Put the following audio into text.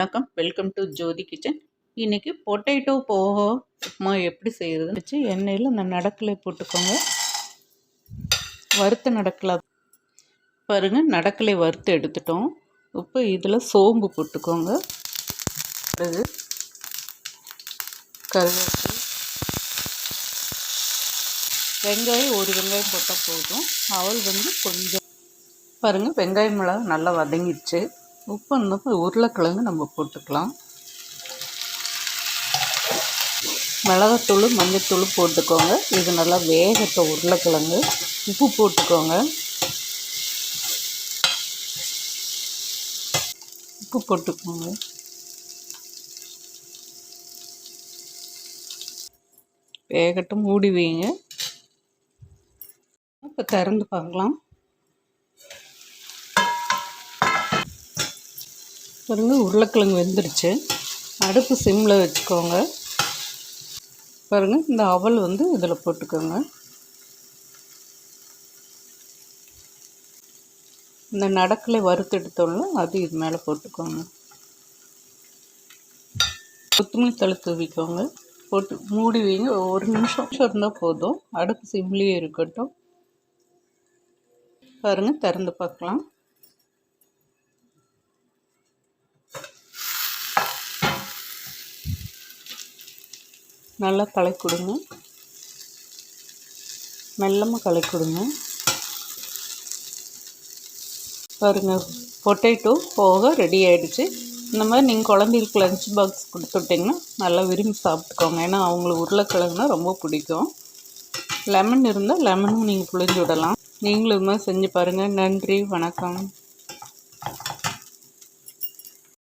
வணக்கம், welcome to Jothi kitchen. இன்றைக்கி potato poha upma எப்படி செய்கிறதுன்னு வச்சு எண்ணெயில் இந்த நடக்கலை போட்டுக்கோங்க. வறுத்த நடக்கலை பாருங்கள், நடக்கலை வறுத்து எடுத்துட்டோம். இப்போ இதில் சோம்பு போட்டுக்கோங்க. அது கருவேப்பிலை, வெங்காயம் ஒரு வெங்காயம் போட்டால் போதும். அவல் கொஞ்சம் பாருங்கள், வெங்காயம் மிளகா நல்லா வதங்கிடுச்சு. உப்பு வந்து உருளைக்கிழங்கு நம்ம போட்டுக்கலாம். மிளகாத்தூள் மஞ்சத்தூள் போட்டுக்கோங்க. இது நல்லா வேகட்டும். உருளைக்கிழங்கு உப்பு போட்டுக்கோங்க. உப்பு போட்டுக்கோங்க. வேகட்டும், மூடி வைங்க. இப்போ திறந்து பார்க்கலாம். பாருங்க, உருளைக்கிழங்கு வெந்துருச்சு. அடுப்பு சிம்மில் வச்சுக்கோங்க. பாருங்கள், இந்த அவல் இதில் போட்டுக்கோங்க. இந்த நடக்கலை வறுத்து எடுத்தோம்ல, அது இது மேலே போட்டுக்கோங்க. கொத்தமல்லி தழை தூவிக்கோங்க. போட்டு மூடி வைங்க. ஒரு நிமிஷம் இருந்தால் போதும். அடுப்பு சிம்லேயே இருக்கட்டும். பாருங்கள், திறந்து பார்க்கலாம். நல்லா கலக்கி கொடுங்க. மெல்லமாக கலக்கி கொடுங்க. பாருங்கள், பொட்டேட்டோ போக ரெடி ஆகிடுச்சு. இந்த மாதிரி நீங்கள் குழந்தைகளுக்கு லஞ்ச் பாக்ஸ் கொடுத்துட்டிங்கன்னா நல்லா விரும்பி சாப்பிட்டுக்கோங்க. ஏன்னா அவங்களுக்கு உருளைக்கிழங்குனா ரொம்ப பிடிக்கும். லெமன் இருந்தால் லெமனும் நீங்கள் புழிஞ்சு விடலாம். நீங்களும் இது மாதிரி செஞ்சு பாருங்கள். நன்றி, வணக்கம்.